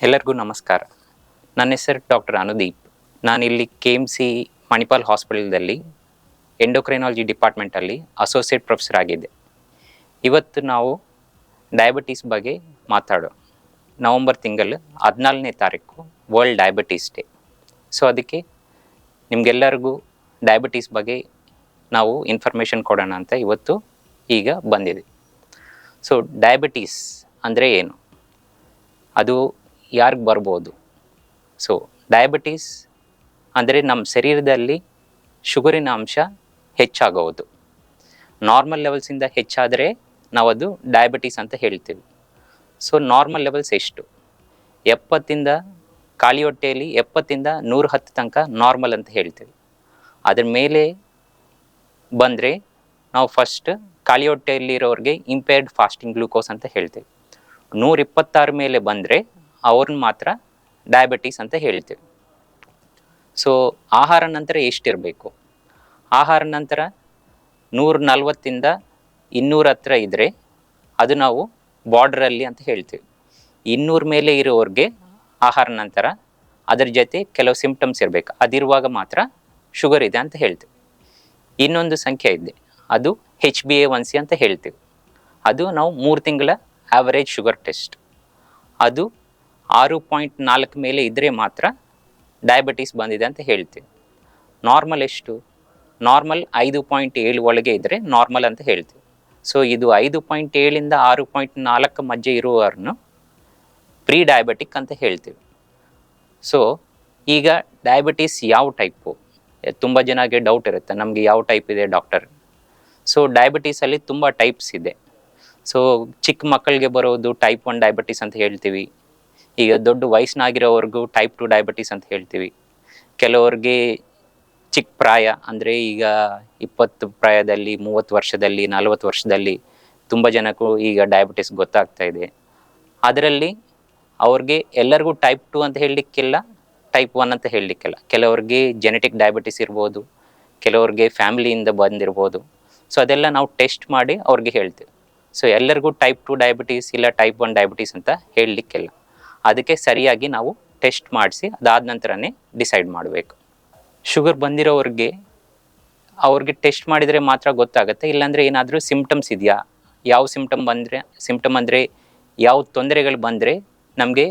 ಎಲ್ಲರಿಗೂ ನಮಸ್ಕಾರ. ನನ್ನ ಹೆಸರು ಡಾಕ್ಟರ್ ಅನುದೀಪ್. ನಾನಿಲ್ಲಿ KMC ಮಣಿಪಾಲ್ ಹಾಸ್ಪಿಟಲ್ದಲ್ಲಿ ಎಂಡೋಕ್ರೈನಾಲಜಿ ಡಿಪಾರ್ಟ್ಮೆಂಟಲ್ಲಿ ಅಸೋಸಿಯೇಟ್ ಪ್ರೊಫೆಸರ್ ಆಗಿದ್ದೆ. ಇವತ್ತು ನಾವು ಡಯಾಬಿಟೀಸ್ ಬಗ್ಗೆ ಮಾತಾಡೋಣ. ನವಂಬರ್ ತಿಂಗಳು 14ನೇ ತಾರೀಕು ವರ್ಲ್ಡ್ ಡಯಾಬಿಟೀಸ್ ಡೇ. ಸೊ ಅದಕ್ಕೆ ನಿಮಗೆಲ್ಲರಿಗೂ ಡಯಾಬಿಟೀಸ್ ಬಗ್ಗೆ ನಾವು ಇನ್ಫಾರ್ಮೇಷನ್ ಕೊಡೋಣ ಅಂತ ಇವತ್ತು ಈಗ ಬಂದಿದೆ. ಸೊ ಡಯಾಬಿಟೀಸ್ ಅಂದರೆ ಏನು, ಅದು ಯಾರಿಗೆ ಬರ್ಬೋದು? ಸೊ ಡಯಾಬಿಟೀಸ್ ಅಂದರೆ ನಮ್ಮ ಶರೀರದಲ್ಲಿ ಶುಗರಿನ ಅಂಶ ಹೆಚ್ಚಾಗೋದು. ನಾರ್ಮಲ್ ಲೆವೆಲ್ಸಿಂದ ಹೆಚ್ಚಾದರೆ ನಾವು ಅದು ಡಯಾಬಿಟೀಸ್ ಅಂತ ಹೇಳ್ತೀವಿ. ಸೊ ನಾರ್ಮಲ್ ಲೆವೆಲ್ಸ್ ಎಷ್ಟು? 70 ಖಾಲಿ ಹೊಟ್ಟೆಯಲ್ಲಿ 70 110 ತನಕ ನಾರ್ಮಲ್ ಅಂತ ಹೇಳ್ತೀವಿ. ಅದ್ರ ಮೇಲೆ ಬಂದರೆ ನಾವು ಫಸ್ಟ್ ಖಾಲಿ ಹೊಟ್ಟೆಯಲ್ಲಿರೋರಿಗೆ ಇಂಪೇರ್ಡ್ ಫಾಸ್ಟಿಂಗ್ ಗ್ಲೂಕೋಸ್ ಅಂತ ಹೇಳ್ತೀವಿ. 126 ಮೇಲೆ ಬಂದರೆ ಅವ್ರನ್ನ ಮಾತ್ರ ಡಯಾಬಿಟೀಸ್ ಅಂತ ಹೇಳ್ತೀವಿ. ಸೊ ಆಹಾರ ನಂತರ ಎಷ್ಟಿರಬೇಕು? ಆಹಾರ ನಂತರ 140 200 ಹತ್ರ ಇದ್ದರೆ ಅದು ನಾವು ಬಾರ್ಡ್ರಲ್ಲಿ ಅಂತ ಹೇಳ್ತೀವಿ. 200 ಮೇಲೆ ಇರೋರಿಗೆ ಆಹಾರ ನಂತರ ಅದರ ಜೊತೆ ಕೆಲವು ಸಿಂಪ್ಟಮ್ಸ್ ಇರಬೇಕು. ಅದಿರುವಾಗ ಮಾತ್ರ ಶುಗರ್ ಇದೆ ಅಂತ ಹೇಳ್ತೀವಿ. ಇನ್ನೊಂದು ಸಂಖ್ಯೆ ಇದೆ, ಅದು HbA1c ಅಂತ ಹೇಳ್ತೀವಿ. ಅದು ನಾವು 3 ತಿಂಗಳ ಆವರೇಜ್ ಶುಗರ್ ಟೆಸ್ಟ್. ಅದು 6.4 ಮೇಲೆ ಇದ್ದರೆ ಮಾತ್ರ ಡಯಾಬಿಟೀಸ್ ಬಂದಿದೆ ಅಂತ ಹೇಳ್ತೀವಿ. ನಾರ್ಮಲ್ ಎಷ್ಟು? ನಾರ್ಮಲ್ 5.7 ಒಳಗೆ ಇದ್ದರೆ ನಾರ್ಮಲ್ ಅಂತ ಹೇಳ್ತೀವಿ. ಸೊ ಇದು 5.7 6.4 ಮಧ್ಯೆ ಇರುವವರನ್ನು ಪ್ರೀ ಡಯಾಬಿಟಿಕ್ ಅಂತ ಹೇಳ್ತೀವಿ. ಸೊ ಈಗ ಡಯಾಬಿಟೀಸ್ ಯಾವ ಟೈಪು? ತುಂಬ ಜನಕ್ಕೆ ಡೌಟ್ ಇರುತ್ತೆ, ನಮಗೆ ಯಾವ ಟೈಪ್ ಇದೆ ಡಾಕ್ಟರ್? ಸೊ ಡಯಾಬಿಟೀಸಲ್ಲಿ ತುಂಬ ಟೈಪ್ಸ್ ಇದೆ. ಸೊ ಚಿಕ್ಕ ಮಕ್ಕಳಿಗೆ ಬರೋದು ಟೈಪ್ 1 ಡಯಾಬಿಟೀಸ್ ಅಂತ ಹೇಳ್ತೀವಿ. ಈಗ ದೊಡ್ಡ ವಯಸ್ಸಿನಾಗಿರೋವ್ರಿಗೂ ಟೈಪ್ 2 ಡಯಾಬಿಟೀಸ್ ಅಂತ ಹೇಳ್ತೀವಿ. ಕೆಲವ್ರಿಗೆ ಚಿಕ್ಕ ಪ್ರಾಯ ಅಂದರೆ ಈಗ 20 ಪ್ರಾಯದಲ್ಲಿ, 30 ವರ್ಷದಲ್ಲಿ, 40 ವರ್ಷದಲ್ಲಿ ತುಂಬ ಜನಕ್ಕೂ ಈಗ ಡಯಾಬಿಟೀಸ್ ಗೊತ್ತಾಗ್ತಾ ಇದೆ. ಅದರಲ್ಲಿ ಅವ್ರಿಗೆ ಎಲ್ಲರಿಗೂ ಟೈಪ್ 2 ಅಂತ ಹೇಳಲಿಕ್ಕಿಲ್ಲ, ಟೈಪ್ 1 ಅಂತ ಹೇಳಲಿಕ್ಕಿಲ್ಲ. ಕೆಲವ್ರಿಗೆ ಜೆನೆಟಿಕ್ ಡಯಾಬಿಟೀಸ್ ಇರ್ಬೋದು, ಕೆಲವ್ರಿಗೆ ಫ್ಯಾಮಿಲಿಯಿಂದ ಬಂದಿರ್ಬೋದು. ಸೊ ಅದೆಲ್ಲ ನಾವು ಟೆಸ್ಟ್ ಮಾಡಿ ಅವ್ರಿಗೆ ಹೇಳ್ತೀವಿ. ಸೊ ಎಲ್ಲರಿಗೂ ಟೈಪ್ 2 ಡಯಾಬಿಟೀಸ್ ಇಲ್ಲ ಟೈಪ್ 1 ಡಯಾಬಿಟೀಸ್ ಅಂತ ಹೇಳಲಿಕ್ಕಿಲ್ಲ. ಅದಕ್ಕೆ ಸರಿಯಾಗಿ ನಾವು ಟೆಸ್ಟ್ ಮಾಡಿಸಿ ಅದಾದ ನಂತರನೇ ಡಿಸೈಡ್ ಮಾಡಬೇಕು. ಶುಗರ್ ಬಂದಿರೋವ್ರಿಗೆ ಅವ್ರಿಗೆ ಟೆಸ್ಟ್ ಮಾಡಿದರೆ ಮಾತ್ರ ಗೊತ್ತಾಗುತ್ತೆ. ಇಲ್ಲಾಂದರೆ ಏನಾದರೂ ಸಿಂಪ್ಟಮ್ಸ್ ಇದೆಯಾ, ಯಾವ ಸಿಂಪ್ಟಮ್ ಅಂದರೆ ಯಾವ ತೊಂದರೆಗಳು ಬಂದರೆ ನಮಗೆ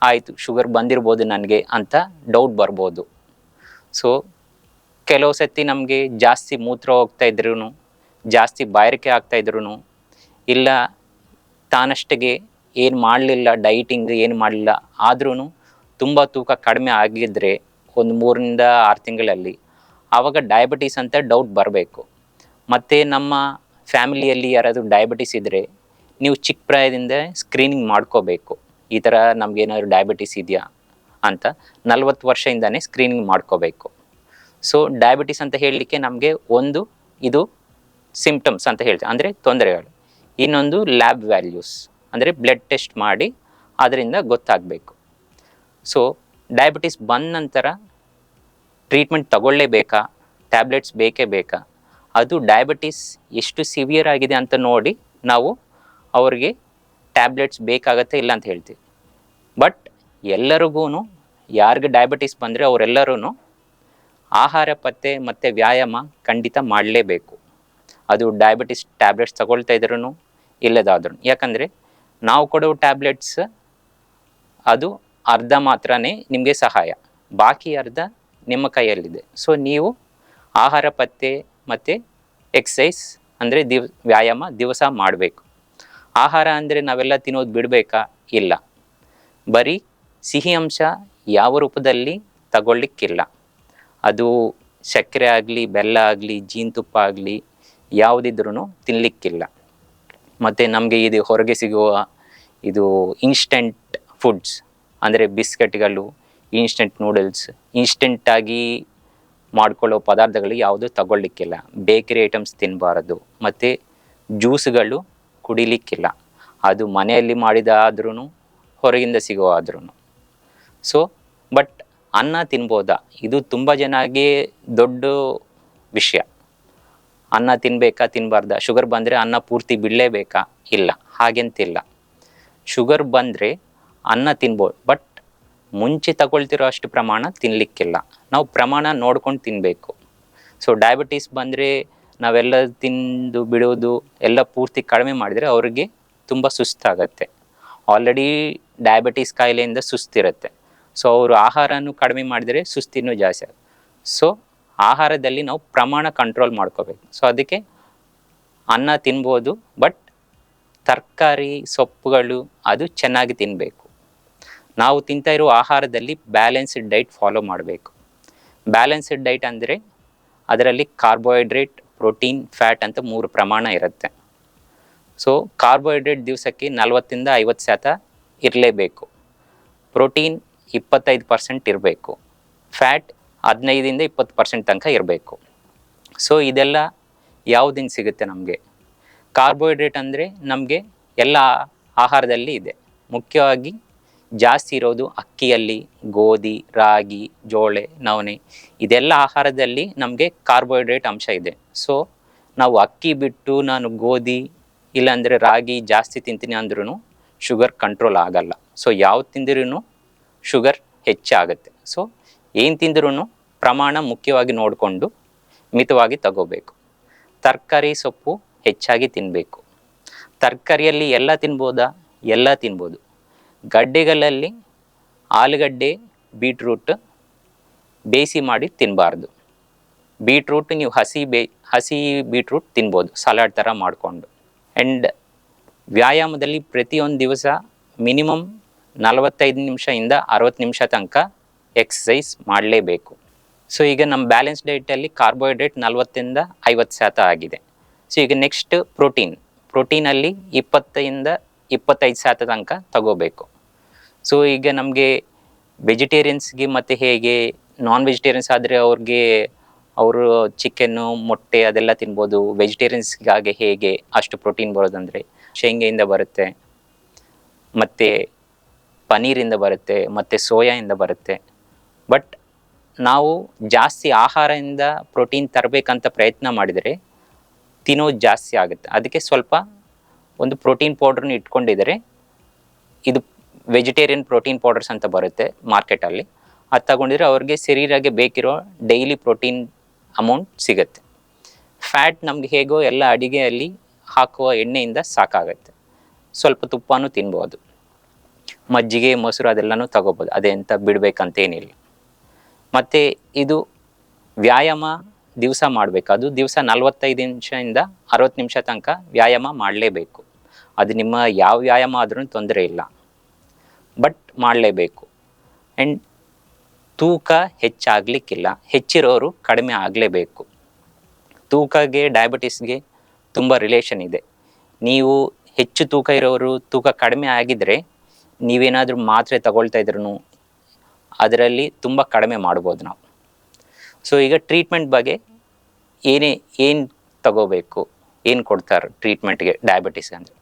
ಆಯಿತು ಶುಗರ್ ಬಂದಿರ್ಬೋದು ನನಗೆ ಅಂತ ಡೌಟ್ ಬರ್ಬೋದು. ಸೊ ಕೆಲವು ಸತಿ ನಮಗೆ ಜಾಸ್ತಿ ಮೂತ್ರ ಹೋಗ್ತಾ ಇದ್ರೂ, ಜಾಸ್ತಿ ಬಾಯಾರಿಕೆ ಆಗ್ತಾಯಿದ್ರು, ಇಲ್ಲ ತಾನಷ್ಟಿಗೆ ಏನು ಮಾಡಲಿಲ್ಲ, ಡೈಟಿಂಗ್ ಏನು ಮಾಡಲಿಲ್ಲ, ಆದ್ರೂ ತುಂಬ ತೂಕ ಕಡಿಮೆ ಆಗಿದ್ದರೆ ಒಂದು 3 6 ತಿಂಗಳಲ್ಲಿ, ಆವಾಗ ಡಯಾಬಿಟೀಸ್ ಅಂತ ಡೌಟ್ ಬರಬೇಕು. ಮತ್ತು ನಮ್ಮ ಫ್ಯಾಮಿಲಿಯಲ್ಲಿ ಯಾರಾದರೂ ಡಯಾಬಿಟೀಸ್ ಇದ್ದರೆ ನೀವು ಚಿಕ್ಕ ಪ್ರಾಯದಿಂದ ಸ್ಕ್ರೀನಿಂಗ್ ಮಾಡ್ಕೋಬೇಕು. ಈ ಥರ ನಮಗೇನಾದ್ರು ಡಯಾಬಿಟೀಸ್ ಇದೆಯಾ ಅಂತ 40 ವರ್ಷದಿಂದನೇ ಸ್ಕ್ರೀನಿಂಗ್ ಮಾಡ್ಕೋಬೇಕು. ಸೊ ಡಯಾಬಿಟೀಸ್ ಅಂತ ಹೇಳಲಿಕ್ಕೆ ನಮಗೆ ಒಂದು ಇದು ಸಿಂಪ್ಟಮ್ಸ್ ಅಂತ ಹೇಳ್ತೀವಿ, ಅಂದರೆ ತೊಂದರೆಗಳು. ಇನ್ನೊಂದು ಲ್ಯಾಬ್ ವ್ಯಾಲ್ಯೂಸ್ ಅಂದರೆ ಬ್ಲಡ್ ಟೆಸ್ಟ್ ಮಾಡಿ ಅದರಿಂದ ಗೊತ್ತಾಗಬೇಕು. ಸೊ ಡಯಾಬಿಟೀಸ್ ಬಂದ ನಂತರ ಟ್ರೀಟ್ಮೆಂಟ್ ತಗೊಳ್ಳೇಬೇಕಾ, ಟ್ಯಾಬ್ಲೆಟ್ಸ್ ಬೇಕೇ ಬೇಕಾ? ಅದು ಡಯಾಬಿಟೀಸ್ ಎಷ್ಟು ಸಿವಿಯರ್ ಆಗಿದೆ ಅಂತ ನೋಡಿ ನಾವು ಅವ್ರಿಗೆ ಟ್ಯಾಬ್ಲೆಟ್ಸ್ ಬೇಕಾಗತ್ತೆ ಇಲ್ಲ ಅಂತ ಹೇಳ್ತೀವಿ. ಬಟ್ ಎಲ್ಲರಿಗೂ ಯಾರಿಗೆ ಡಯಾಬಿಟೀಸ್ ಬಂದರೆ ಅವರೆಲ್ಲರೂ ಆಹಾರ ಪತ್ತೆ ಮತ್ತು ವ್ಯಾಯಾಮ ಖಂಡಿತ ಮಾಡಲೇಬೇಕು. ಅದು ಡಯಾಬಿಟಿಸ್ ಟ್ಯಾಬ್ಲೆಟ್ಸ್ ತಗೊಳ್ತಾ ಇದ್ರೂ ಇಲ್ಲದಾದ್ರೂ. ಯಾಕಂದರೆ ನಾವು ಕೊಡೋ ಟ್ಯಾಬ್ಲೆಟ್ಸ್ ಅದು ಅರ್ಧ ಮಾತ್ರನೇ ನಿಮಗೆ ಸಹಾಯ, ಬಾಕಿ ಅರ್ಧ ನಿಮ್ಮ ಕೈಯಲ್ಲಿದೆ. ಸೊ ನೀವು ಆಹಾರ ಪತ್ತೆ ಮತ್ತು ಎಕ್ಸಸೈಸ್ ಅಂದರೆ ವ್ಯಾಯಾಮ ದಿವಸ ಮಾಡಬೇಕು. ಆಹಾರ ಅಂದರೆ ನಾವೆಲ್ಲ ತಿನ್ನೋದು ಬಿಡಬೇಕಾ? ಇಲ್ಲ. ಬರೀ ಸಿಹಿ ಅಂಶ ಯಾವ ರೂಪದಲ್ಲಿ ತಗೊಳ್ಳಿಕ್ಕಿಲ್ಲ. ಅದು ಸಕ್ಕರೆ ಆಗಲಿ, ಬೆಲ್ಲ ಆಗಲಿ, ಜೇನುತುಪ್ಪ ಆಗಲಿ ಯಾವುದಿದ್ರೂ ತಿನ್ನಲಿಕ್ಕಿಲ್ಲ. ಮತ್ತು ನಮಗೆ ಇದು ಹೊರಗೆ ಸಿಗುವ ಇದು ಇನ್ಸ್ಟೆಂಟ್ ಫುಡ್ಸ್ ಅಂದರೆ ಬಿಸ್ಕೆಟ್ಗಳು, ಇನ್ಸ್ಟೆಂಟ್ ನೂಡಲ್ಸ್, ಇನ್ಸ್ಟೆಂಟಾಗಿ ಮಾಡ್ಕೊಳ್ಳೋ ಪದಾರ್ಥಗಳು ಯಾವುದು ತಗೊಳ್ಳಿಕ್ಕಿಲ್ಲ. ಬೇಕರಿ ಐಟಮ್ಸ್ ತಿನ್ನಬಾರದು. ಮತ್ತು ಜ್ಯೂಸ್ಗಳು ಕುಡಿಲಿಕ್ಕಿಲ್ಲ. ಅದು ಮನೆಯಲ್ಲಿ ಮಾಡಿದ ಆದ್ರೂ ಹೊರಗಿಂದ ಸಿಗೋ ಆದ್ರೂ. ಸೊ ಬಟ್ ಅನ್ನ ತಿನ್ಬೋದಾ? ಇದು ತುಂಬ ಜನಕ್ಕೆ ದೊಡ್ಡ ವಿಷಯ. ಅನ್ನ ತಿನ್ನಬೇಕಾ ತಿನ್ನಬಾರ್ದಾ? ಶುಗರ್ ಬಂದರೆ ಅನ್ನ ಪೂರ್ತಿ ಬಿಡಲೇಬೇಕಾ? ಇಲ್ಲ, ಹಾಗೆಂತಿಲ್ಲ. ಶುಗರ್ ಬಂದರೆ ಅನ್ನ ತಿನ್ಬೋದು, ಬಟ್ ಮುಂಚೆ ತಗೊಳ್ತಿರೋ ಅಷ್ಟು ಪ್ರಮಾಣ ತಿನ್ನಲಿಕ್ಕಿಲ್ಲ. ನಾವು ಪ್ರಮಾಣ ನೋಡ್ಕೊಂಡು ತಿನ್ನಬೇಕು. ಸೊ ಡಯಾಬಿಟೀಸ್ ಬಂದರೆ ನಾವೆಲ್ಲ ತಿಂದು ಬಿಡೋದು ಎಲ್ಲ ಪೂರ್ತಿ ಕಡಿಮೆ ಮಾಡಿದರೆ ಅವ್ರಿಗೆ ತುಂಬ ಸುಸ್ತಾಗತ್ತೆ. ಆಲ್ರೆಡಿ ಡಯಾಬಿಟೀಸ್ ಕಾಯಿಲೆಯಿಂದ ಸುಸ್ತಿರುತ್ತೆ. ಸೊ ಅವರು ಆಹಾರನೂ ಕಡಿಮೆ ಮಾಡಿದರೆ ಸುಸ್ತಿನೂ ಜಾಸ್ತಿ ಆಗುತ್ತೆ. ಸೊ ಆಹಾರದಲ್ಲಿ ನಾವು ಪ್ರಮಾಣ ಕಂಟ್ರೋಲ್ ಮಾಡ್ಕೋಬೇಕು. ಸೊ ಅದಕ್ಕೆ ಅನ್ನ ತಿನ್ಬೋದು, ಬಟ್ ತರಕಾರಿ ಸೊಪ್ಪುಗಳು ಅದು ಚೆನ್ನಾಗಿ ತಿನ್ನಬೇಕು. ನಾವು ತಿಂತಾ ಇರೋ ಆಹಾರದಲ್ಲಿ ಬ್ಯಾಲೆನ್ಸ್ಡ್ ಡೈಟ್ ಫಾಲೋ ಮಾಡಬೇಕು. ಬ್ಯಾಲೆನ್ಸ್ಡ್ ಡೈಟ್ ಅಂದರೆ ಅದರಲ್ಲಿ ಕಾರ್ಬೋಹೈಡ್ರೇಟ್, ಪ್ರೋಟೀನ್, ಫ್ಯಾಟ್ ಅಂತ 3 ಪ್ರಮಾಣ ಇರುತ್ತೆ. ಸೊ ಕಾರ್ಬೋಹೈಡ್ರೇಟ್ ದಿವಸಕ್ಕೆ 40-50% ಇರಲೇಬೇಕು. ಪ್ರೋಟೀನ್ 25% ಇರಬೇಕು. ಫ್ಯಾಟ್ 15-20% ತನಕ ಇರಬೇಕು. ಸೊ ಇದೆಲ್ಲ ಯಾವುದಿಂದ ಸಿಗುತ್ತೆ ನಮಗೆ? ಕಾರ್ಬೋಹೈಡ್ರೇಟ್ ಅಂದರೆ ನಮಗೆ ಎಲ್ಲ ಆಹಾರದಲ್ಲಿ ಇದೆ. ಮುಖ್ಯವಾಗಿ ಜಾಸ್ತಿ ಇರೋದು ಅಕ್ಕಿಯಲ್ಲಿ, ಗೋಧಿ, ರಾಗಿ, ಜೋಳ, ನವಣೆ, ಇದೆಲ್ಲ ಆಹಾರದಲ್ಲಿ ನಮಗೆ ಕಾರ್ಬೋಹೈಡ್ರೇಟ್ ಅಂಶ ಇದೆ. ಸೊ ನಾವು ಅಕ್ಕಿ ಬಿಟ್ಟು ನಾನು ಗೋಧಿ ಇಲ್ಲಾಂದರೆ ರಾಗಿ ಜಾಸ್ತಿ ತಿಂತೀನಿ ಅಂದ್ರೂ ಶುಗರ್ ಕಂಟ್ರೋಲ್ ಆಗಲ್ಲ. ಸೊ ಯಾವ್ದು ತಿಂದ್ರೂ ಶುಗರ್ ಹೆಚ್ಚಾಗುತ್ತೆ. ಸೊ ಏನು ತಿಂದ್ರೂ ಪ್ರಮಾಣ ಮುಖ್ಯವಾಗಿ ನೋಡಿಕೊಂಡು ಮಿತವಾಗಿ ತಗೋಬೇಕು. ತರಕಾರಿ ಸೊಪ್ಪು ಹೆಚ್ಚಾಗಿ ತಿನ್ನಬೇಕು. ತರಕಾರಿಯಲ್ಲಿ ಎಲ್ಲ ತಿನ್ಬೋದಾ? ಎಲ್ಲ ತಿನ್ಬೋದು. ಗಡ್ಡೆಗಳಲ್ಲಿ ಆಲೂಗಡ್ಡೆ, ಬೀಟ್ರೂಟ್ ಬೇಯಿಸಿ ಮಾಡಿ ತಿನ್ನಬಾರ್ದು. ಬೀಟ್ರೂಟ್ ನೀವು ಹಸಿ ಬೀಟ್ರೂಟ್ ತಿನ್ಬೋದು ಸಲಾಡ್ ಥರ ಮಾಡಿಕೊಂಡು. ಆ್ಯಂಡ್ ವ್ಯಾಯಾಮದಲ್ಲಿ ಪ್ರತಿಯೊಂದು ದಿವಸ ಮಿನಿಮಮ್ 45 ನಿಮಿಷದಿಂದ 60 ನಿಮಿಷ ತನಕ ಎಕ್ಸಸೈಸ್ ಮಾಡಲೇಬೇಕು. ಸೊ ಈಗ ನಮ್ಮ ಬ್ಯಾಲೆನ್ಸ್ ಡೈಟಲ್ಲಿ ಕಾರ್ಬೋಹೈಡ್ರೇಟ್ 40-50% ಆಗಿದೆ. ಸೊ ಈಗ ನೆಕ್ಸ್ಟ್ ಪ್ರೋಟೀನಲ್ಲಿ 20-25% ತನಕ ತಗೋಬೇಕು. ಸೊ ಈಗ ನಮಗೆ ವೆಜಿಟೇರಿಯನ್ಸ್ಗೆ ಮತ್ತು ಹೇಗೆ ನಾನ್ ವೆಜಿಟೇರಿಯನ್ಸ್ ಆದರೆ ಅವರು ಚಿಕನ್ನು, ಮೊಟ್ಟೆ ಅದೆಲ್ಲ ತಿನ್ಬೋದು. ವೆಜಿಟೇರಿಯನ್ಸ್ಗಾಗೆ ಹೇಗೆ ಅಷ್ಟು ಪ್ರೋಟೀನ್ ಬರೋದಂದರೆ ಶೇಂಗೆಯಿಂದ ಬರುತ್ತೆ, ಮತ್ತು ಪನ್ನೀರಿಂದ ಬರುತ್ತೆ, ಮತ್ತು ಸೋಯಾಯಿಂದ ಬರುತ್ತೆ. ಬಟ್ ನಾವು ಜಾಸ್ತಿ ಆಹಾರದಿಂದ ಪ್ರೋಟೀನ್ ತರಬೇಕಂತ ಪ್ರಯತ್ನ ಮಾಡಿದರೆ ತಿನ್ನೋದು ಜಾಸ್ತಿ ಆಗುತ್ತೆ. ಅದಕ್ಕೆ ಸ್ವಲ್ಪ ಒಂದು ಪ್ರೋಟೀನ್ ಪೌಡ್ರನ್ನ ಇಟ್ಕೊಂಡಿದ್ದಾರೆ. ಇದು ವೆಜಿಟೇರಿಯನ್ ಪ್ರೋಟೀನ್ ಪೌಡರ್ಸ್ ಅಂತ ಬರುತ್ತೆ ಮಾರ್ಕೆಟಲ್ಲಿ. ಅದು ತಗೊಂಡಿದ್ರೆ ಅವ್ರಿಗೆ ಶರೀರಕ್ಕೆ ಬೇಕಿರೋ ಡೈಲಿ ಪ್ರೋಟೀನ್ ಅಮೌಂಟ್ ಸಿಗುತ್ತೆ. ಫ್ಯಾಟ್ ನಮ್ಗೆ ಹೇಗೋ ಎಲ್ಲ ಅಡುಗೆಯಲ್ಲಿ ಹಾಕುವ ಎಣ್ಣೆಯಿಂದ ಸಾಕಾಗುತ್ತೆ. ಸ್ವಲ್ಪ ತುಪ್ಪನೂ ತಿನ್ಬೋದು, ಮಜ್ಜಿಗೆ, ಮೊಸರು ಅದೆಲ್ಲನೂ ತಗೋಬೋದು. ಅದೆಂತ ಬಿಡಬೇಕಂತೇನಿಲ್ಲ. ಮತ್ತು ಇದು ವ್ಯಾಯಾಮ ದಿವಸ ಮಾಡಬೇಕು. ಅದು ದಿವಸ 45 ನಿಮಿಷದಿಂದ 60 ನಿಮಿಷ ತನಕ ವ್ಯಾಯಾಮ ಮಾಡಲೇಬೇಕು. ಅದು ನಿಮ್ಮ ಯಾವ ವ್ಯಾಯಾಮ ಆದ್ರೂ ತೊಂದರೆ ಇಲ್ಲ, ಬಟ್ ಮಾಡಲೇಬೇಕು. ಆ್ಯಂಡ್ ತೂಕ ಹೆಚ್ಚಾಗಲಿಕ್ಕಿಲ್ಲ, ಹೆಚ್ಚಿರೋರು ಕಡಿಮೆ ಆಗಲೇಬೇಕು. ತೂಕಗೆ ಡಯಾಬಿಟಿಸ್ಗೆ ತುಂಬ ರಿಲೇಷನ್ ಇದೆ. ನೀವು ಹೆಚ್ಚು ತೂಕ ಇರೋರು ತೂಕ ಕಡಿಮೆ ಆಗಿದ್ದರೆ ನೀವೇನಾದರೂ ಮಾತ್ರೆ ತಗೊಳ್ತಾ ಇದ್ರೂ ಅದರಲ್ಲಿ ತುಂಬ ಕಡಿಮೆ ಮಾಡ್ಬೋದು ನಾವು. ಸೊ ಈಗ ಟ್ರೀಟ್ಮೆಂಟ್ ಬಗ್ಗೆ ಏನು ತಗೋಬೇಕು, ಏನು ಕೊಡ್ತಾರೆ ಟ್ರೀಟ್ಮೆಂಟ್ಗೆ ಡಯಾಬಿಟಿಸ್ ಅಂದರೆ?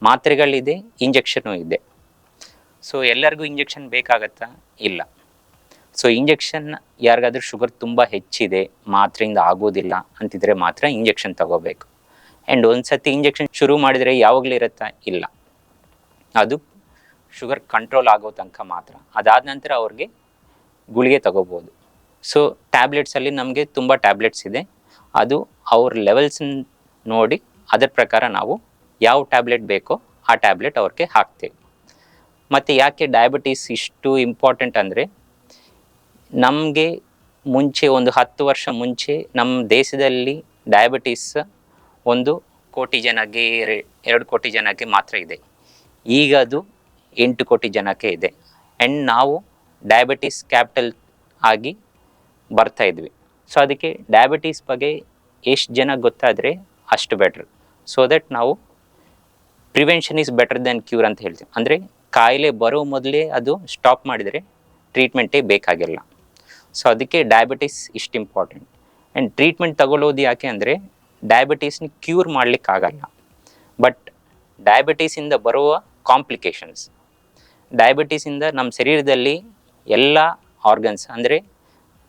ಮಾತ್ರೆಗಳಿದೆ, ಇಂಜೆಕ್ಷನು ಇದೆ. ಸೊ ಎಲ್ಲರಿಗೂ ಇಂಜೆಕ್ಷನ್ ಬೇಕಾಗತ್ತಾ? ಇಲ್ಲ. ಸೊ ಇಂಜೆಕ್ಷನ್ ಯಾರಿಗಾದ್ರೂ ಶುಗರ್ ತುಂಬ ಹೆಚ್ಚಿದೆ, ಮಾತ್ರೆಯಿಂದ ಆಗೋದಿಲ್ಲ ಅಂತಿದ್ರೆ ಮಾತ್ರ ಇಂಜೆಕ್ಷನ್ ತಗೋಬೇಕು. ಆ್ಯಂಡ್ ಒಂದು ಸತಿ ಇಂಜೆಕ್ಷನ್ ಶುರು ಮಾಡಿದರೆ ಯಾವಾಗಲೂ ಇರುತ್ತಾ? ಇಲ್ಲ. ಅದು ಶುಗರ್ ಕಂಟ್ರೋಲ್ ಆಗೋ ತನಕ ಮಾತ್ರ. ಅದಾದ ನಂತರ ಅವ್ರಿಗೆ ಗುಳಿಗೆ ತಗೋಬೋದು. ಸೊ ಟ್ಯಾಬ್ಲೆಟ್ಸಲ್ಲಿ ನಮಗೆ ತುಂಬ ಟ್ಯಾಬ್ಲೆಟ್ಸ್ ಇದೆ. ಅದು ಅವ್ರ ಲೆವೆಲ್ಸ್ ನೋಡಿ ಅದರ ಪ್ರಕಾರ ನಾವು ಯಾವ ಟ್ಯಾಬ್ಲೆಟ್ ಬೇಕೋ ಆ ಟ್ಯಾಬ್ಲೆಟ್ ಅವ್ರಿಗೆ ಹಾಕ್ತೇವೆ. ಮತ್ತು ಯಾಕೆ ಡಯಾಬಿಟೀಸ್ ಇಷ್ಟು ಇಂಪಾರ್ಟೆಂಟ್ ಅಂದರೆ, ನಮಗೆ ಮುಂಚೆ ಒಂದು 10 ವರ್ಷ ಮುಂಚೆ ನಮ್ಮ ದೇಶದಲ್ಲಿ ಡಯಾಬಿಟೀಸ್ 1 ಕೋಟಿ ಜನಕ್ಕೆ 2 ಕೋಟಿ ಜನಕ್ಕೆ ಮಾತ್ರ ಇದೆ. ಈಗ ಅದು 8 ಕೋಟಿ ಜನಕ್ಕೆ ಇದೆ. ಆ್ಯಂಡ್ ನಾವು ಡಯಾಬಿಟೀಸ್ ಕ್ಯಾಪಿಟಲ್ ಆಗಿ ಬರ್ತಾ ಇದ್ವಿ. ಸೊ ಅದಕ್ಕೆ ಡಯಾಬಿಟೀಸ್ ಬಗ್ಗೆ ಎಷ್ಟು ಜನ ಗೊತ್ತಾದರೆ ಅಷ್ಟು ಬೆಟ್ರ್. ಸೊ ದಟ್ ನಾವು prevention is better then cure ಅಂತ ಹೇಳ್ತೀವಿ. ಅಂದರೆ ಕಾಯಿಲೆ ಬರೋ ಮೊದಲೇ ಅದು ಸ್ಟಾಪ್ ಮಾಡಿದರೆ ಟ್ರೀಟ್ಮೆಂಟೇ ಬೇಕಾಗಿಲ್ಲ. ಸೊ ಅದಕ್ಕೆ ಡಯಾಬಿಟೀಸ್ ಇಷ್ಟು ಇಂಪಾರ್ಟೆಂಟ್. ಆ್ಯಂಡ್ ಟ್ರೀಟ್ಮೆಂಟ್ ತಗೊಳ್ಳೋದು ಯಾಕೆ ಅಂದರೆ, ಡಯಾಬಿಟೀಸ್ನ ಕ್ಯೂರ್ ಮಾಡಲಿಕ್ಕಾಗಲ್ಲ, ಬಟ್ ಡಯಾಬಿಟೀಸಿಂದ ಬರುವ ಕಾಂಪ್ಲಿಕೇಶನ್ಸ್, ಡಯಾಬಿಟೀಸಿಂದ ನಮ್ಮ ಶರೀರದಲ್ಲಿ ಎಲ್ಲ ಆರ್ಗನ್ಸ್ ಅಂದರೆ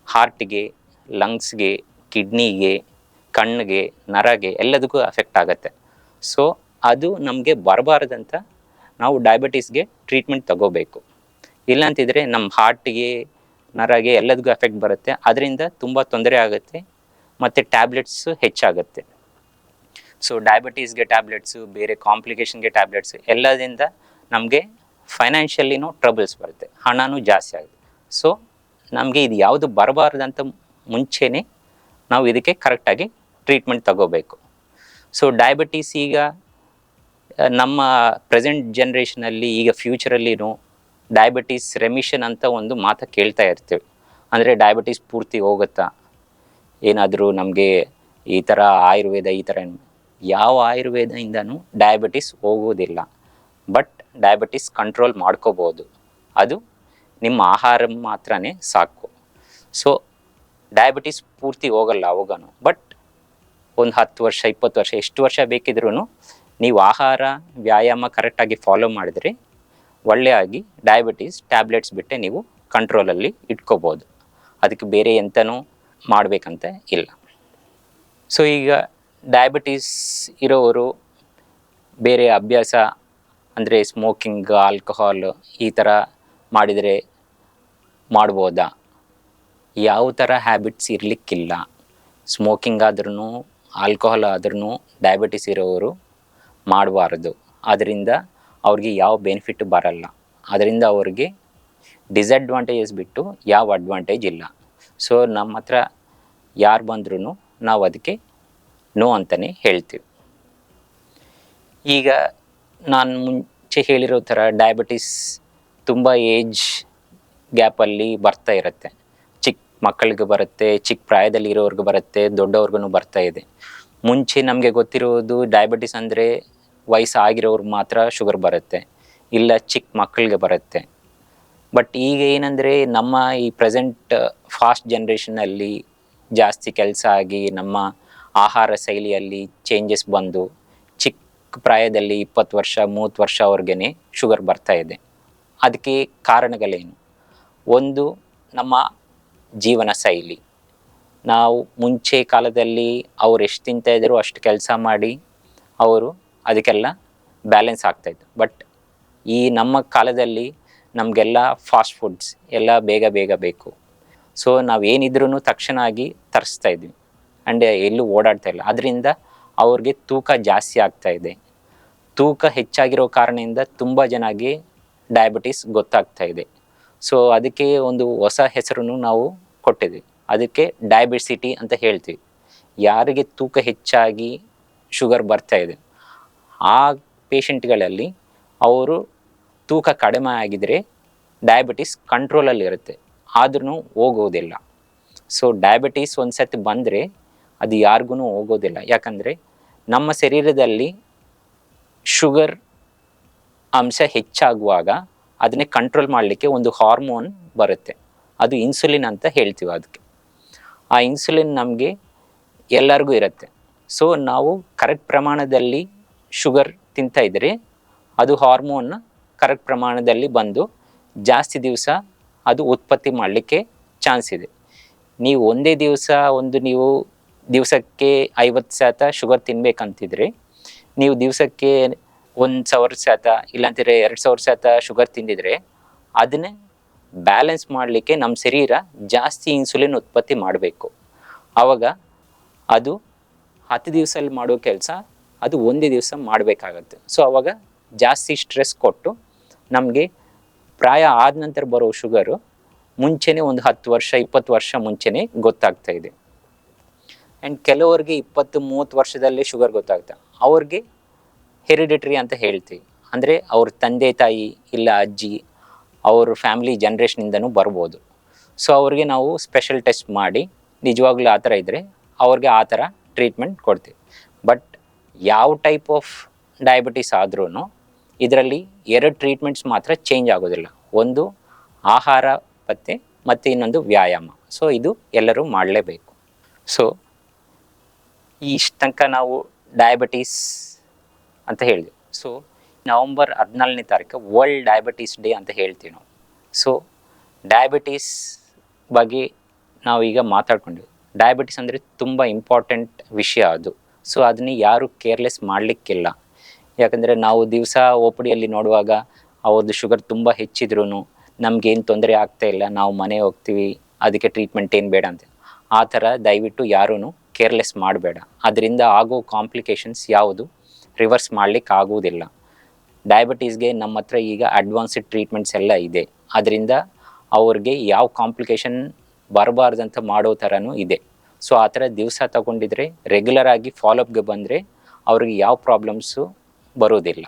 ಹಾರ್ಟಿಗೆ, ಲಂಗ್ಸ್ಗೆ, ಕಿಡ್ನಿಗೆ, ಕಣ್ಣಿಗೆ, ನರಗೆ ಎಲ್ಲದಕ್ಕೂ ಅಫೆಕ್ಟ್ ಆಗುತ್ತೆ. ಸೊ ಅದು ನಮಗೆ ಬರಬಾರ್ದಂತ ನಾವು ಡಯಾಬಿಟೀಸ್ಗೆ ಟ್ರೀಟ್ಮೆಂಟ್ ತಗೋಬೇಕು. ಇಲ್ಲಾಂತಿದ್ರೆ ನಮ್ಮ ಹಾರ್ಟಿಗೆ, ನರಗೆ ಎಲ್ಲದಕ್ಕೂ ಎಫೆಕ್ಟ್ ಬರುತ್ತೆ. ಅದರಿಂದ ತುಂಬ ತೊಂದರೆ ಆಗುತ್ತೆ ಮತ್ತು ಟ್ಯಾಬ್ಲೆಟ್ಸು ಹೆಚ್ಚಾಗುತ್ತೆ. ಸೊ ಡಯಾಬಿಟೀಸ್ಗೆ ಟ್ಯಾಬ್ಲೆಟ್ಸು, ಬೇರೆ ಕಾಂಪ್ಲಿಕೇಶನ್ಗೆ ಟ್ಯಾಬ್ಲೆಟ್ಸು, ಎಲ್ಲದಿಂದ ನಮಗೆ ಫೈನಾನ್ಷಿಯಲಿನೂ ಟ್ರಬಲ್ಸ್ ಬರುತ್ತೆ, ಹಣನೂ ಜಾಸ್ತಿ ಆಗುತ್ತೆ. ಸೊ ನಮಗೆ ಇದು ಯಾವುದು ಬರಬಾರ್ದಂತ ಮುಂಚೆನೇ ನಾವು ಇದಕ್ಕೆ ಕರೆಕ್ಟಾಗಿ ಟ್ರೀಟ್ಮೆಂಟ್ ತಗೋಬೇಕು. ಸೊ ಡಯಾಬಿಟೀಸ್ ಈಗ ನಮ್ಮ ಪ್ರೆಸೆಂಟ್ ಜನ್ರೇಷನಲ್ಲಿ, ಈಗ ಫ್ಯೂಚರಲ್ಲಿನೂ ಡಯಾಬಿಟೀಸ್ ರೆಮಿಷನ್ ಅಂತ ಒಂದು ಮಾತು ಕೇಳ್ತಾ ಇರ್ತೀವಿ. ಅಂದರೆ ಡಯಾಬಿಟೀಸ್ ಪೂರ್ತಿ ಹೋಗುತ್ತಾ, ಏನಾದರೂ ನಮಗೆ ಈ ಥರ ಆಯುರ್ವೇದ ಈ ಥರ ಯಾವ ಆಯುರ್ವೇದದಿಂದನೂ ಡಯಾಬಿಟೀಸ್ ಹೋಗೋದಿಲ್ಲ. ಬಟ್ ಡಯಾಬಿಟೀಸ್ ಕಂಟ್ರೋಲ್ ಮಾಡ್ಕೋಬೋದು, ಅದು ನಿಮ್ಮ ಆಹಾರ ಮಾತ್ರನೇ ಸಾಕು. ಸೊ ಡಯಾಬಿಟೀಸ್ ಪೂರ್ತಿ ಹೋಗಲ್ಲ ಅವಾಗನು, ಬಟ್ ಒಂದು 10 ವರ್ಷ 20 ವರ್ಷ ಎಷ್ಟು ವರ್ಷ ಬೇಕಿದ್ರೂ ನೀವು ಆಹಾರ ವ್ಯಾಯಾಮ ಕರೆಕ್ಟಾಗಿ ಫಾಲೋ ಮಾಡಿದರೆ ಒಳ್ಳೆಯಾಗಿ ಡಯಾಬಿಟೀಸ್ ಟ್ಯಾಬ್ಲೆಟ್ಸ್ ಬಿಟ್ಟೆ ನೀವು ಕಂಟ್ರೋಲಲ್ಲಿ ಇಟ್ಕೋಬೋದು. ಅದಕ್ಕೆ ಬೇರೆ ಎಂತನೂ ಮಾಡಬೇಕಂತ ಇಲ್ಲ. ಸೊ ಈಗ ಡಯಾಬಿಟೀಸ್ ಇರೋರು ಬೇರೆ ಅಭ್ಯಾಸ ಅಂದರೆ ಸ್ಮೋಕಿಂಗ್, ಆಲ್ಕೋಹಾಲ್ ಈ ಥರ ಮಾಡಿದರೆ ಮಾಡ್ಬೋದಾ? ಯಾವ ಥರ ಹ್ಯಾಬಿಟ್ಸ್ ಇರಲಿಕ್ಕಿಲ್ಲ. ಸ್ಮೋಕಿಂಗ್ ಆದ್ರೂ ಆಲ್ಕೋಹಾಲ್ ಆದ್ರೂ ಡಯಾಬಿಟಿಸ್ ಇರೋರು ಮಾಡಬಾರ್ದು. ಅದರಿಂದ ಅವ್ರಿಗೆ ಯಾವ ಬೆನಿಫಿಟ್ ಬರಲ್ಲ. ಅದರಿಂದ ಅವ್ರಿಗೆ ಡಿಸಡ್ವಾಂಟೇಜಸ್ ಬಿಟ್ಟು ಯಾವ ಅಡ್ವಾಂಟೇಜ್ ಇಲ್ಲ. ಸೊ ನಮ್ಮ ಹತ್ರ ಯಾರು ಬಂದ್ರೂ ನಾವು ಅದಕ್ಕೆ ನೋ ಅಂತಲೇ ಹೇಳ್ತೀವಿ. ಈಗ ನಾನು ಮುಂಚೆ ಹೇಳಿರೋ ಥರ ಡಯಾಬಿಟಿಸ್ ತುಂಬ ಏಜ್ ಗ್ಯಾಪಲ್ಲಿ ಬರ್ತಾ ಇರುತ್ತೆ. ಚಿಕ್ಕ ಮಕ್ಕಳಿಗೆ ಬರುತ್ತೆ, ಚಿಕ್ಕ ಪ್ರಾಯದಲ್ಲಿ ಇರೋರ್ಗೆ ಬರುತ್ತೆ, ದೊಡ್ಡವ್ರಿಗೂ ಬರ್ತಾ ಇದೆ. ಮುಂಚೆ ನಮಗೆ ಗೊತ್ತಿರೋದು ಡಯಾಬಿಟಿಸ್ ಅಂದರೆ ವಯಸ್ಸಾಗಿರೋರ್ಗೆ ಮಾತ್ರ ಶುಗರ್ ಬರುತ್ತೆ, ಇಲ್ಲ ಚಿಕ್ಕ ಮಕ್ಕಳಿಗೆ ಬರುತ್ತೆ. ಬಟ್ ಈಗ ಏನಂದರೆ ನಮ್ಮ ಈ ಪ್ರೆಸೆಂಟ್ ಫಾಸ್ಟ್ ಜನ್ರೇಷನಲ್ಲಿ ಜಾಸ್ತಿ ಕೆಲಸ ಆಗಿ ನಮ್ಮ ಆಹಾರ ಶೈಲಿಯಲ್ಲಿ ಚೇಂಜಸ್ ಬಂದು ಚಿಕ್ಕ ಪ್ರಾಯದಲ್ಲಿ 20 ವರ್ಷ 30 ವರ್ಷವರೆಗೇ ಶುಗರ್ ಬರ್ತಾ ಇದೆ. ಅದಕ್ಕೆ ಕಾರಣಗಳೇನು? ಒಂದು, ನಮ್ಮ ಜೀವನ ಶೈಲಿ. ನಾವು ಮುಂಚೆ ಕಾಲದಲ್ಲಿ ಅವ್ರು ಎಷ್ಟು ತಿಂತಾಯಿದ್ರು ಅಷ್ಟು ಕೆಲಸ ಮಾಡಿ ಅವರು ಅದಕ್ಕೆಲ್ಲ ಬ್ಯಾಲೆನ್ಸ್ ಆಗ್ತಾಯಿತ್ತು. ಬಟ್ ಈ ನಮ್ಮ ಕಾಲದಲ್ಲಿ ನಮಗೆಲ್ಲ ಫಾಸ್ಟ್ ಫುಡ್ಸ್ ಎಲ್ಲ ಬೇಗ ಬೇಗ ಬೇಕು. ಸೊ ನಾವೇನಿದ್ರೂ ತಕ್ಷಣ ಆಗಿ ತರಿಸ್ತಾ ಇದ್ವಿ ಆ್ಯಂಡ್ ಎಲ್ಲೂ ಓಡಾಡ್ತಾ ಇಲ್ಲ. ಅದರಿಂದ ಅವ್ರಿಗೆ ತೂಕ ಜಾಸ್ತಿ ಆಗ್ತಾಯಿದೆ. ತೂಕ ಹೆಚ್ಚಾಗಿರೋ ಕಾರಣದಿಂದ ತುಂಬ ಜನಕ್ಕೆ ಡಯಾಬಿಟಿಸ್ ಗೊತ್ತಾಗ್ತಾ ಇದೆ. ಸೊ ಅದಕ್ಕೆ ಒಂದು ಹೊಸ ಹೆಸರನ್ನು ನಾವು ಕೊಟ್ಟಿದ್ವಿ, ಅದಕ್ಕೆ ಡಯಾಬಿಸಿಟಿ ಅಂತ ಹೇಳ್ತೀವಿ. ಯಾರಿಗೆ ತೂಕ ಹೆಚ್ಚಾಗಿ ಶುಗರ್ ಬರ್ತಾ ಇದೆ ಆ ಪೇಷಂಟ್ಗಳಲ್ಲಿ ಅವರು ತೂಕ ಕಡಿಮೆ ಆಗಿದರೆ ಡಯಾಬಿಟಿಸ್ ಕಂಟ್ರೋಲಲ್ಲಿರುತ್ತೆ, ಆದ್ರೂ ಹೋಗೋದಿಲ್ಲ. ಸೊ ಡಯಾಬಿಟಿಸ್ ಒಂದು ಸತಿ ಬಂದರೆ ಅದು ಯಾರಿಗೂ ಹೋಗೋದಿಲ್ಲ. ಯಾಕಂದರೆ ನಮ್ಮ ಶರೀರದಲ್ಲಿ ಶುಗರ್ ಅಂಶ ಹೆಚ್ಚಾಗುವಾಗ ಅದನ್ನೇ ಕಂಟ್ರೋಲ್ ಮಾಡಲಿಕ್ಕೆ ಒಂದು ಹಾರ್ಮೋನ್ ಬರುತ್ತೆ, ಅದು ಇನ್ಸುಲಿನ್ ಅಂತ ಹೇಳ್ತೀವಿ. ಅದಕ್ಕೆ ಆ ಇನ್ಸುಲಿನ್ ನಮಗೆ ಎಲ್ಲರಿಗೂ ಇರುತ್ತೆ. ಸೊ ನಾವು ಕರೆಕ್ಟ್ ಪ್ರಮಾಣದಲ್ಲಿ ಶುಗರ್ ತಿಂತಾಯಿದ್ರೆ ಅದು ಹಾರ್ಮೋನ್ನ ಕರೆಕ್ಟ್ ಪ್ರಮಾಣದಲ್ಲಿ ಬಂದು ಜಾಸ್ತಿ ದಿವಸ ಅದು ಉತ್ಪತ್ತಿ ಮಾಡಲಿಕ್ಕೆ ಚಾನ್ಸ್ ಇದೆ. ನೀವು ಒಂದೇ ದಿವಸ ನೀವು ದಿವಸಕ್ಕೆ 50% ಶುಗರ್ ತಿನ್ನಬೇಕಂತಿದ್ರೆ ನೀವು ದಿವಸಕ್ಕೆ 1000% ಇಲ್ಲಾಂದರೆ 2000% ಶುಗರ್ ತಿಂದಿದ್ರೆ ಅದನ್ನೇ ಬ್ಯಾಲೆನ್ಸ್ ಮಾಡಲಿಕ್ಕೆ ನಮ್ಮ ಶರೀರ ಜಾಸ್ತಿ ಇನ್ಸುಲಿನ್ ಉತ್ಪತ್ತಿ ಮಾಡಬೇಕು. ಆವಾಗ ಅದು 10 ದಿವಸದಲ್ಲಿ ಮಾಡೋ ಕೆಲಸ ಅದು ಒಂದೇ ದಿವಸ ಮಾಡಬೇಕಾಗತ್ತೆ. ಸೊ ಆವಾಗ ಜಾಸ್ತಿ ಸ್ಟ್ರೆಸ್ ಕೊಟ್ಟು ನಮಗೆ ಪ್ರಾಯ ಆದ ನಂತರ ಬರೋ ಶುಗರು ಮುಂಚೆನೇ ಒಂದು 10 ವರ್ಷ 20 ವರ್ಷ ಮುಂಚೆನೇ ಗೊತ್ತಾಗ್ತಾ ಇದೆ. ಆ್ಯಂಡ್ ಕೆಲವರಿಗೆ 20-30 ವರ್ಷದಲ್ಲೇ ಶುಗರ್ ಗೊತ್ತಾಗ್ತಾ, ಅವ್ರಿಗೆ ಹೆರಿಡಿಟ್ರಿ ಅಂತ ಹೇಳ್ತೀವಿ. ಅಂದರೆ ಅವ್ರ ತಂದೆ ತಾಯಿ ಇಲ್ಲ ಅಜ್ಜಿ ಅವ್ರ ಫ್ಯಾಮಿಲಿ ಜನ್ರೇಷನಿಂದನೂ ಬರ್ಬೋದು. ಸೊ ಅವ್ರಿಗೆ ನಾವು ಸ್ಪೆಷಲ್ ಟೆಸ್ಟ್ ಮಾಡಿ ನಿಜವಾಗ್ಲೂ ಆ ಥರ ಇದ್ದರೆ ಅವ್ರಿಗೆ ಆ ಥರ ಟ್ರೀಟ್ಮೆಂಟ್ ಕೊಡ್ತೀವಿ. ಬಟ್ ಯಾವ ಟೈಪ್ ಆಫ್ ಡಯಾಬಿಟಿಸ್ ಆದ್ರೂ ಇದರಲ್ಲಿ 2 ಟ್ರೀಟ್ಮೆಂಟ್ಸ್ ಮಾತ್ರ ಚೇಂಜ್ ಆಗೋದಿಲ್ಲ. ಒಂದು ಆಹಾರ ಪತ್ತೆ ಮತ್ತು ಇನ್ನೊಂದು ವ್ಯಾಯಾಮ. ಸೊ ಇದು ಎಲ್ಲರೂ ಮಾಡಲೇಬೇಕು. ಸೊ ಇಷ್ಟು ತನಕ ನಾವು ಡಯಾಬಿಟೀಸ್ ಅಂತ ಹೇಳಿದ್ವಿ. ಸೊ ನವಂಬರ್ 14ನೇ ತಾರೀಕು ವರ್ಲ್ಡ್ ಡಯಾಬಿಟೀಸ್ ಡೇ ಅಂತ ಹೇಳ್ತೀವಿ ನಾವು. ಸೊ ಡಯಾಬಿಟೀಸ್ ಬಗ್ಗೆ ನಾವು ಈಗ ಮಾತಾಡ್ಕೊಂಡ್ವಿ. ಡಯಾಬಿಟಿಸ್ ಅಂದರೆ ತುಂಬ ಇಂಪಾರ್ಟೆಂಟ್ ವಿಷಯ ಅದು. ಸೊ ಅದನ್ನ ಯಾರು ಕೇರ್ಲೆಸ್ ಮಾಡಲಿಕ್ಕಿಲ್ಲ. ಯಾಕಂದರೆ ನಾವು ದಿವಸ ಒ ಪಿ ಡಿಯಲ್ಲಿ ನೋಡುವಾಗ ಅವ್ರದ್ದು ಶುಗರ್ ತುಂಬ ಹೆಚ್ಚಿದ್ರೂ ನಮಗೇನು ತೊಂದರೆ ಆಗ್ತಾ ಇಲ್ಲ, ನಾವು ಮನೆ ಹೋಗ್ತೀವಿ, ಅದಕ್ಕೆ ಟ್ರೀಟ್ಮೆಂಟ್ ಏನು ಬೇಡ ಅಂತ. ಆ ಥರ ದಯವಿಟ್ಟು ಯಾರೂ ಕೇರ್ಲೆಸ್ ಮಾಡಬೇಡ. ಅದರಿಂದ ಆಗೋ ಕಾಂಪ್ಲಿಕೇಶನ್ಸ್ ಯಾವುದು ರಿವರ್ಸ್ ಮಾಡಲಿಕ್ಕೆ ಆಗುವುದಿಲ್ಲ. ಡಯಾಬಿಟೀಸ್ಗೆ ನಮ್ಮ ಹತ್ರ ಈಗ ಅಡ್ವಾನ್ಸ್ಡ್ ಟ್ರೀಟ್ಮೆಂಟ್ಸ್ ಎಲ್ಲ ಇದೆ. ಅದರಿಂದ ಅವ್ರಿಗೆ ಯಾವ ಕಾಂಪ್ಲಿಕೇಶನ್ ಬರಬಾರ್ದಂತ ಮಾಡೋ ಥರನೂ ಇದೆ. ಸೊ ಆ ಥರ ದಿವಸ ತಗೊಂಡಿದ್ರೆ ರೆಗ್ಯುಲರ್ ಆಗಿ ಫಾಲೋಅಪ್ಗೆ ಬಂದರೆ ಅವ್ರಿಗೆ ಯಾವ ಪ್ರಾಬ್ಲಮ್ಸು ಬರೋದಿಲ್ಲ.